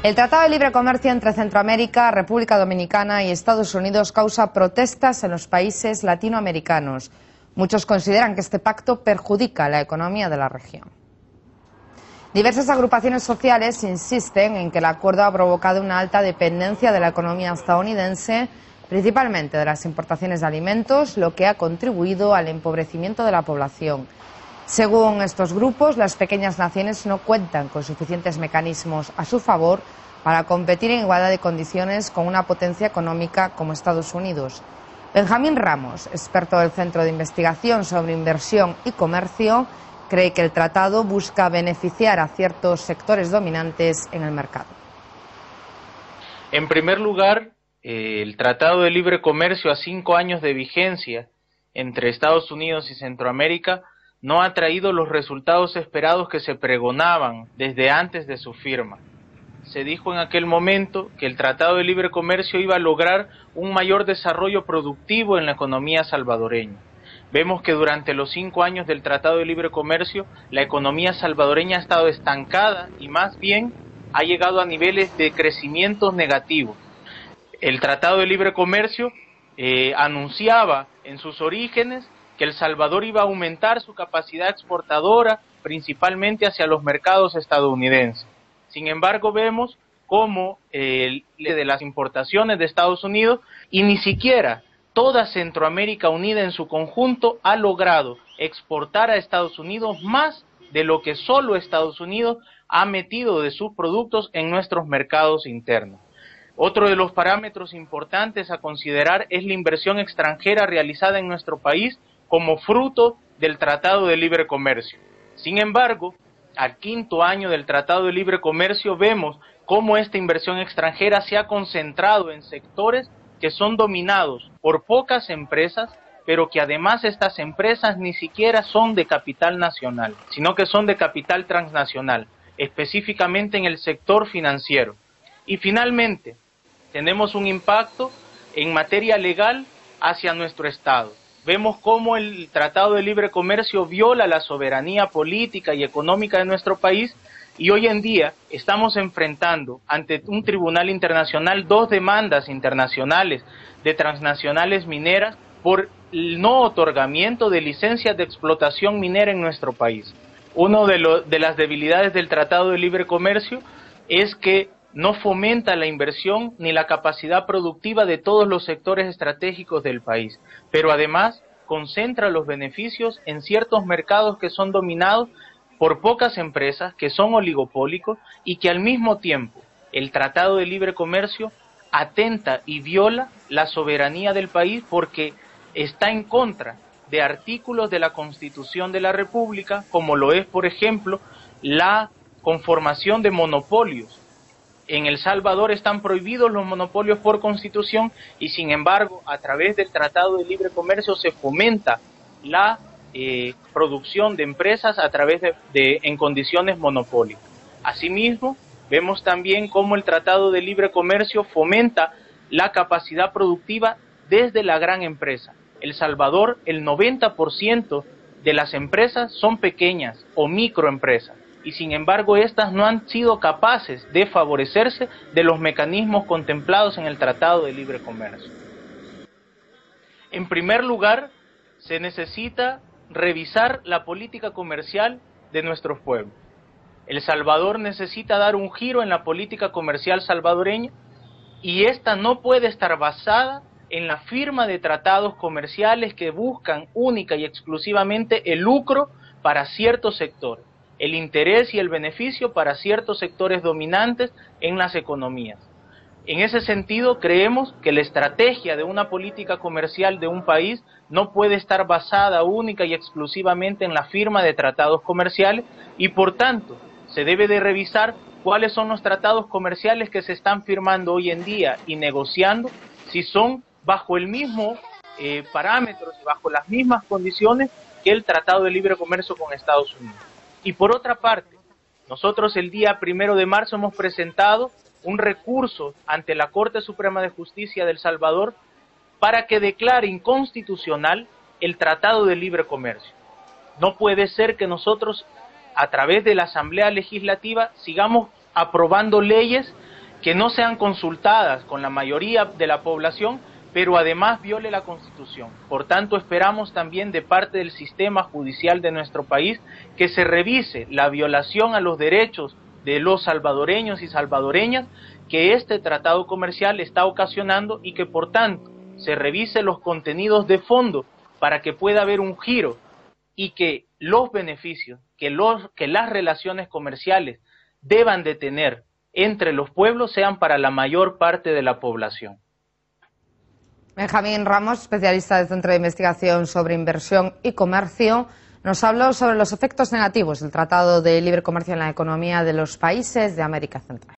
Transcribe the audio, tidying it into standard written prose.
El Tratado de Libre Comercio entre Centroamérica, República Dominicana y Estados Unidos causa protestas en los países latinoamericanos. Muchos consideran que este pacto perjudica la economía de la región. Diversas agrupaciones sociales insisten en que el acuerdo ha provocado una alta dependencia de la economía estadounidense, principalmente de las importaciones de alimentos, lo que ha contribuido al empobrecimiento de la población. Según estos grupos, las pequeñas naciones no cuentan con suficientes mecanismos a su favor para competir en igualdad de condiciones con una potencia económica como Estados Unidos. Benjamín Ramos, experto del Centro de Investigación sobre Inversión y Comercio, cree que el tratado busca beneficiar a ciertos sectores dominantes en el mercado. En primer lugar, el Tratado de Libre Comercio a 5 años de vigencia entre Estados Unidos y Centroamérica no ha traído los resultados esperados que se pregonaban desde antes de su firma. Se dijo en aquel momento que el Tratado de Libre Comercio iba a lograr un mayor desarrollo productivo en la economía salvadoreña. Vemos que durante los 5 años del Tratado de Libre Comercio la economía salvadoreña ha estado estancada y más bien ha llegado a niveles de crecimiento negativo. El Tratado de Libre Comercio anunciaba en sus orígenes que El Salvador iba a aumentar su capacidad exportadora principalmente hacia los mercados estadounidenses. Sin embargo, vemos cómo de las importaciones de Estados Unidos y ni siquiera toda Centroamérica unida en su conjunto ha logrado exportar a Estados Unidos más de lo que solo Estados Unidos ha metido de sus productos en nuestros mercados internos. Otro de los parámetros importantes a considerar es la inversión extranjera realizada en nuestro país como fruto del Tratado de Libre Comercio. Sin embargo, al 5º año del Tratado de Libre Comercio vemos cómo esta inversión extranjera se ha concentrado en sectores que son dominados por pocas empresas, pero que además estas empresas ni siquiera son de capital nacional, sino que son de capital transnacional, específicamente en el sector financiero. Y finalmente, tenemos un impacto en materia legal hacia nuestro Estado. Vemos cómo el Tratado de Libre Comercio viola la soberanía política y económica de nuestro país y hoy en día estamos enfrentando ante un tribunal internacional 2 demandas internacionales de transnacionales mineras por el no otorgamiento de licencias de explotación minera en nuestro país. Una de las debilidades del Tratado de Libre Comercio es que no fomenta la inversión ni la capacidad productiva de todos los sectores estratégicos del país, pero además concentra los beneficios en ciertos mercados que son dominados por pocas empresas, que son oligopólicos y que al mismo tiempo el Tratado de Libre Comercio atenta y viola la soberanía del país porque está en contra de artículos de la Constitución de la República, como lo es, por ejemplo, la conformación de monopolios. En El Salvador están prohibidos los monopolios por Constitución y sin embargo a través del Tratado de Libre Comercio se fomenta la producción de empresas a través en condiciones monopólicas. Asimismo, vemos también cómo el Tratado de Libre Comercio fomenta la capacidad productiva desde la gran empresa. El Salvador, el 90% de las empresas son pequeñas o microempresas. Y sin embargo estas no han sido capaces de favorecerse de los mecanismos contemplados en el Tratado de Libre Comercio. En primer lugar, se necesita revisar la política comercial de nuestros pueblos. El Salvador necesita dar un giro en la política comercial salvadoreña y esta no puede estar basada en la firma de tratados comerciales que buscan única y exclusivamente el lucro para ciertos sectores, el interés y el beneficio para ciertos sectores dominantes en las economías. En ese sentido, creemos que la estrategia de una política comercial de un país no puede estar basada única y exclusivamente en la firma de tratados comerciales y, por tanto, se debe de revisar cuáles son los tratados comerciales que se están firmando hoy en día y negociando, si son bajo el mismo parámetros y bajo las mismas condiciones que el Tratado de Libre Comercio con Estados Unidos. Y por otra parte, nosotros el día 1 de marzo hemos presentado un recurso ante la Corte Suprema de Justicia de El Salvador para que declare inconstitucional el Tratado de Libre Comercio. No puede ser que nosotros, a través de la Asamblea Legislativa, sigamos aprobando leyes que no sean consultadas con la mayoría de la población, pero además viole la Constitución. Por tanto, esperamos también de parte del sistema judicial de nuestro país que se revise la violación a los derechos de los salvadoreños y salvadoreñas que este tratado comercial está ocasionando y que por tanto se revise los contenidos de fondo para que pueda haber un giro y que los beneficios que las relaciones comerciales deban de tener entre los pueblos sean para la mayor parte de la población. Benjamín Ramos, especialista del Centro de Investigación sobre Inversión y Comercio, nos habló sobre los efectos negativos del Tratado de Libre Comercio en la economía de los países de América Central.